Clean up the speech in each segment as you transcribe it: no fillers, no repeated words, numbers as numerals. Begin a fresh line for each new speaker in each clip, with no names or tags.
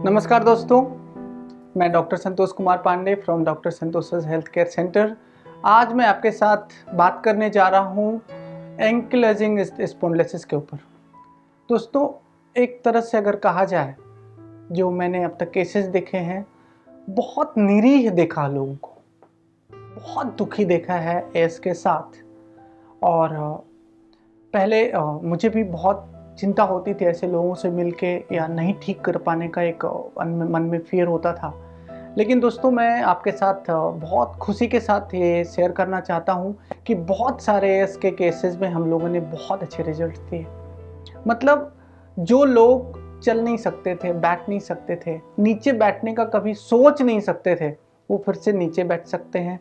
नमस्कार दोस्तों, मैं doctor Santosh Kumar Pandey from doctor Santosh health care centre. आज मैं आपके साथ बात करने जा रहा हूँ एंकिलोजिंग स्पॉन्डिलोसिस के ऊपर। दोस्तों, एक तरह से अगर कहा जाए, जो मैंने अब तक केसेस देखे हैं, बहुत निरीह देखा लोगों को, बहुत दुखी देखा है एस के साथ। और पहले मुझे भी बहुत चिंता होती थी ऐसे लोगों से मिलके, या नहीं ठीक कर पाने का एक मन में फियर होता था। लेकिन दोस्तों, मैं आपके साथ बहुत खुशी के साथ ये शेयर करना चाहता हूँ कि बहुत सारे एस के केसेस में हम लोगों ने बहुत अच्छे रिजल्ट दिए। मतलब जो लोग चल नहीं सकते थे, बैठ नहीं सकते थे, नीचे बैठने का कभी सोच नहीं सकते थे, वो फिर से नीचे बैठ सकते हैं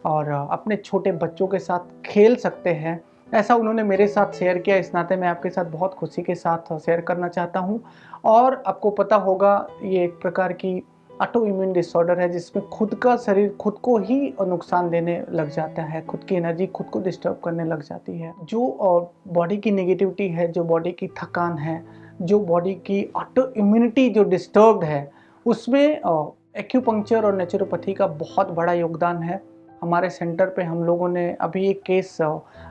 और अपने छोटे बच्चों के साथ खेल सकते हैं। ऐसा उन्होंने मेरे साथ शेयर किया, इस नाते मैं आपके साथ बहुत खुशी के साथ शेयर करना चाहता हूँ। और आपको पता होगा, ये एक प्रकार की ऑटो इम्यून डिसऑर्डर है जिसमें खुद का शरीर खुद को ही नुकसान देने लग जाता है, खुद की एनर्जी खुद को डिस्टर्ब करने लग जाती है। जो बॉडी की नेगेटिविटी है, जो बॉडी की थकान है, जो बॉडी की ऑटो इम्यूनिटी जो डिस्टर्ब्ड है, उसमें एक्यूपंक्चर और नेचुरोपैथी का बहुत बड़ा योगदान है। हमारे सेंटर पे हम लोगों ने अभी एक केस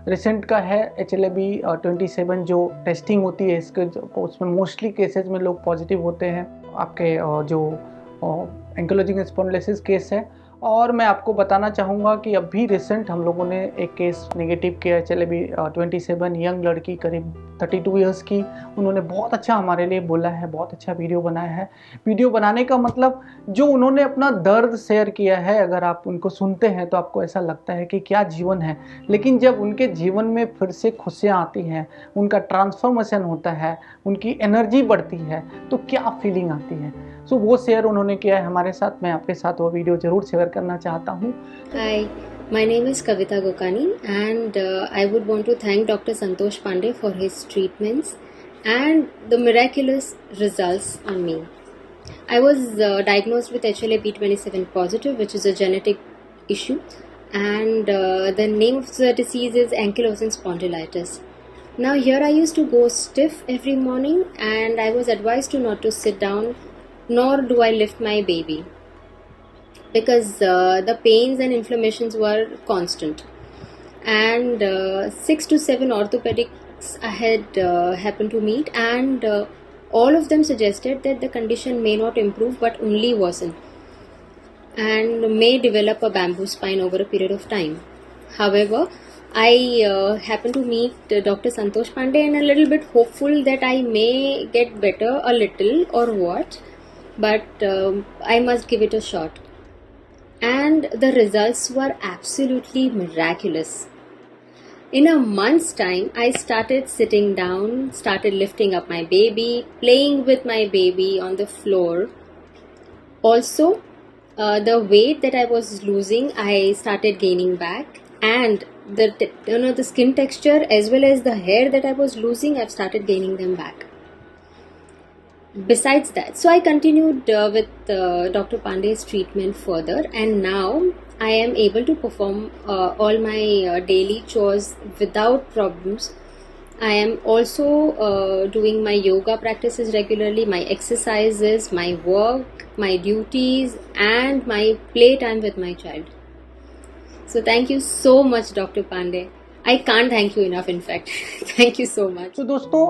रिसेंट का है, HLA-B27 जो टेस्टिंग होती है इसके, उसमें मोस्टली केसेस में लोग पॉजिटिव होते हैं। आपके जो एंकिलोजिंग स्पॉन्डिलोसिस केस है। और मैं आपको बताना चाहूँगा कि अभी रिसेंट हम लोगों ने एक केस नेगेटिव किया है, HLA-B27 यंग लड़की, करीब 32 इयर्स की। उन्होंने बहुत अच्छा हमारे लिए बोला है, बहुत अच्छा वीडियो बनाया है। वीडियो बनाने का मतलब, जो उन्होंने अपना दर्द शेयर किया है, अगर आप उनको सुनते हैं तो आपको ऐसा लगता है कि क्या जीवन है। लेकिन जब उनके जीवन में फिर से खुशियाँ आती हैं, उनका ट्रांसफॉर्मेशन होता है, उनकी एनर्जी बढ़ती है, तो क्या फीलिंग आती है। सो वो शेयर उन्होंने किया है हमारे साथ। मैं आपके साथ वो वीडियो ज़रूर शेयर करना चाहता हूँ।
Hi, my name is Kavita Gokani, and I would want to thank Dr. Santosh Pandey for his treatments and the miraculous results on me. I was diagnosed with HLA-B27 positive, which is a genetic issue, and the name of the disease is ankylosing spondylitis. Now here I used to go stiff every morning, and I was advised to not to sit down, nor do I lift my baby, because the pains and inflammations were constant. And 6 to 7 orthopedics I had happened to meet, and all of them suggested that the condition may not improve but only worsen and may develop a bamboo spine over a period of time. However, I happened to meet Dr. Santosh Pandey, and a little bit hopeful that I may get better a little or what, but I must give it a shot. And the results were absolutely miraculous. In a month's time, I started sitting down, started lifting up my baby, playing with my baby on the floor. Also, the weight that I was losing, I started gaining back, and the skin texture as well as the hair that I was losing, I've started gaining them back. Besides that, so I continued with Dr. Pandey's treatment further, and now I am able to perform all my daily chores without problems. I am also doing my yoga practices regularly, my exercises, my work, my duties, and my playtime with my child. So thank you so much, Dr. Pandey. I can't thank you enough, in fact. Thank you so much.
तो दोस्तों,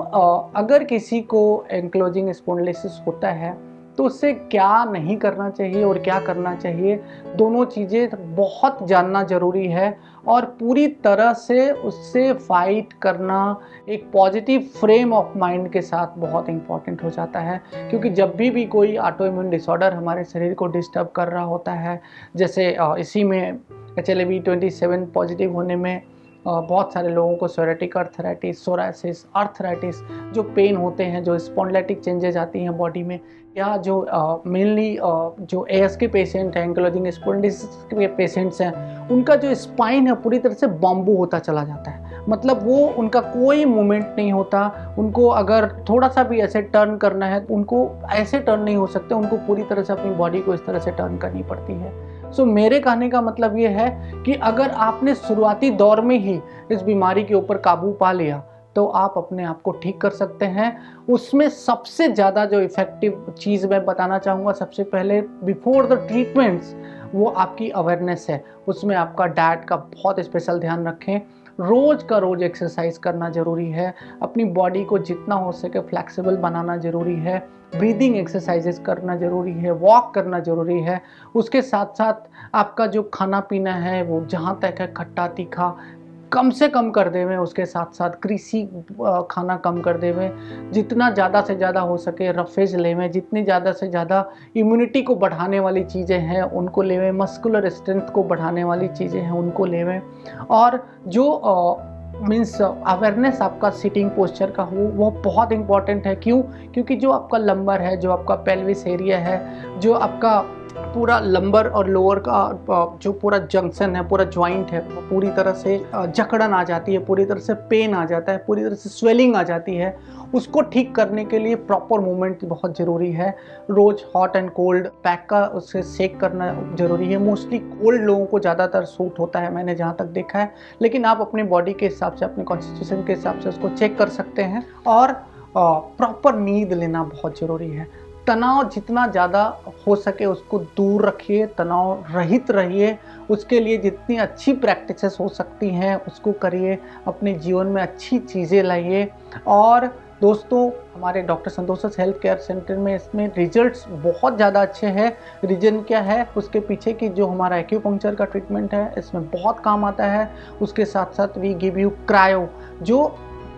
अगर किसी को ankylosing spondylosis होता है तो उससे क्या नहीं करना चाहिए और क्या करना चाहिए, दोनों चीज़ें बहुत जानना ज़रूरी है। और पूरी तरह से उससे फाइट करना एक पॉजिटिव फ्रेम ऑफ माइंड के साथ बहुत इम्पॉर्टेंट हो जाता है। क्योंकि जब भी कोई ऑटो इम्यून डिसऑर्डर हमारे शरीर को डिस्टर्ब कर रहा होता है, जैसे इसी में HLA-B27 पॉजिटिव होने में बहुत सारे लोगों को सोरेटिक अर्थराइटिस, सोरासिस, अर्थराइटिस जो पेन होते हैं, जो स्पॉन्डिलाइटिक चेंजेस आती हैं बॉडी में, या जो मेनली जो एएस के पेशेंट हैं, एंकिलोजिंग स्पॉन्डिलोसिस के पेशेंट्स हैं, उनका जो स्पाइन है पूरी तरह से बाम्बू होता चला जाता है। मतलब वो उनका कोई मूवमेंट नहीं होता। उनको अगर थोड़ा सा भी ऐसे टर्न करना है, उनको ऐसे टर्न नहीं हो सकते, उनको पूरी तरह से अपनी बॉडी को इस तरह से टर्न करनी पड़ती है। सो मेरे कहने का मतलब ये है कि अगर आपने शुरुआती दौर में ही इस बीमारी के ऊपर काबू पा लिया तो आप अपने आप को ठीक कर सकते हैं। उसमें सबसे ज़्यादा जो इफ़ेक्टिव चीज़ मैं बताना चाहूँगा, सबसे पहले बिफोर द ट्रीटमेंट्स, वो आपकी अवेयरनेस है। उसमें आपका डाइट का बहुत स्पेशल ध्यान रखें। रोज़ का रोज़ एक्सरसाइज करना ज़रूरी है। अपनी बॉडी को जितना हो सके फ्लेक्सिबल बनाना ज़रूरी है। ब्रीदिंग एक्सरसाइजेस करना ज़रूरी है। वॉक करना ज़रूरी है। उसके साथ साथ आपका जो खाना पीना है वो जहाँ तक है खट्टा तीखा कम से कम कर देवें। उसके साथ साथ कृषि खाना कम कर देवें। जितना ज़्यादा से ज़्यादा हो सके रफेज लेवें। जितनी ज़्यादा से ज़्यादा इम्यूनिटी को बढ़ाने वाली चीज़ें हैं उनको लेवें। मस्कुलर स्ट्रेंथ को बढ़ाने वाली चीज़ें हैं उनको लेवें। और जो मीन्स अवेयरनेस आपका सिटिंग पोस्चर का हो वो बहुत इंपॉर्टेंट है। क्यों? क्योंकि जो आपका लंबर है, जो आपका पेल्विस एरिया है, जो आपका पूरा लंबर और लोअर का जो पूरा जंक्शन है, पूरा जॉइंट है, वो पूरी तरह से जकड़न आ जाती है, पूरी तरह से पेन आ जाता है, पूरी तरह से स्वेलिंग आ जाती है। उसको ठीक करने के लिए प्रॉपर मूवमेंट बहुत ज़रूरी है। रोज़ हॉट एंड कोल्ड पैक का उससे सेक करना ज़रूरी है। मोस्टली कोल्ड लोगों को ज़्यादातर सूट होता है, मैंने जहाँ तक देखा है, लेकिन आप अपनी बॉडी के हिसाब से, अपने कॉन्स्टिट्यूशन के हिसाब से उसको चेक कर सकते हैं। और प्रॉपर नींद लेना बहुत ज़रूरी है। तनाव जितना ज़्यादा हो सके उसको दूर रखिए, तनाव रहित रहिए। उसके लिए जितनी अच्छी प्रैक्टिसेस हो सकती हैं उसको करिए, अपने जीवन में अच्छी चीज़ें लाइए। और दोस्तों, हमारे doctor Santosh health care centre में इसमें रिजल्ट्स बहुत ज़्यादा अच्छे हैं। रीज़न क्या है? उसके पीछे की जो हमारा एक्यूपंक्चर का ट्रीटमेंट है इसमें बहुत काम आता है। उसके साथ साथ वी गिव यू क्रायो, जो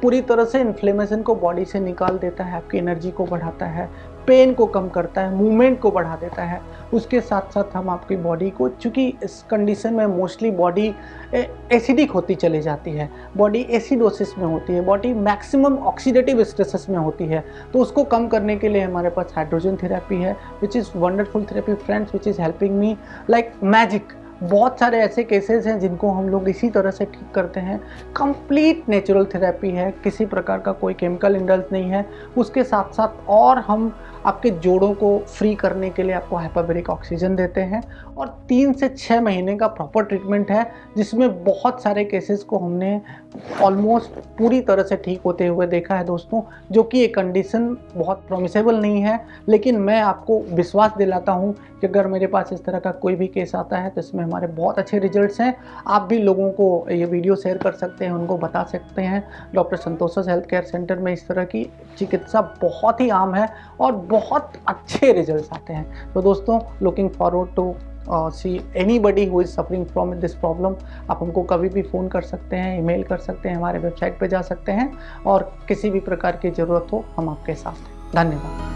पूरी तरह से इन्फ्लेमेशन को बॉडी से निकाल देता है, आपकी एनर्जी को बढ़ाता है, पेन को कम करता है, मूवमेंट को बढ़ा देता है। उसके साथ साथ हम आपकी बॉडी को, चूँकि इस कंडीशन में मोस्टली बॉडी एसिडिक होती चली जाती है, बॉडी एसिडोसिस में होती है, बॉडी मैक्सिमम ऑक्सीडेटिव स्ट्रेसेस में होती है, तो उसको कम करने के लिए हमारे पास हाइड्रोजन थेरेपी है, which is wonderful therapy friends, which is helping me like magic. बहुत सारे ऐसे केसेस हैं जिनको हम लोग इसी तरह से ठीक करते हैं। कंप्लीट नेचुरल थेरेपी है, किसी प्रकार का कोई केमिकल इंडल्ज नहीं है। उसके साथ साथ और हम आपके जोड़ों को फ्री करने के लिए आपको हाइपरबैरिक ऑक्सीजन देते हैं। और 3 से 6 महीने का प्रॉपर ट्रीटमेंट है, जिसमें बहुत सारे केसेस को हमने ऑलमोस्ट पूरी तरह से ठीक होते हुए देखा है दोस्तों, जो कि ये कंडीशन बहुत प्रॉमिसेबल नहीं है। लेकिन मैं आपको विश्वास दिलाता हूँ कि अगर मेरे पास इस तरह का कोई भी केस आता है तो इसमें हमारे बहुत अच्छे रिजल्ट्स हैं। आप भी लोगों को ये वीडियो शेयर कर सकते हैं, उनको बता सकते हैं doctor Santosh health care centre में इस तरह की चिकित्सा बहुत ही आम है और बहुत अच्छे रिजल्ट्स आते हैं। तो दोस्तों, looking forward to see anybody who is suffering from this problem. आप हमको कभी भी फ़ोन कर सकते हैं, ईमेल कर सकते हैं, हमारे वेबसाइट पे जा सकते हैं, और किसी भी प्रकार की ज़रूरत हो हम आपके साथ हैं। धन्यवाद।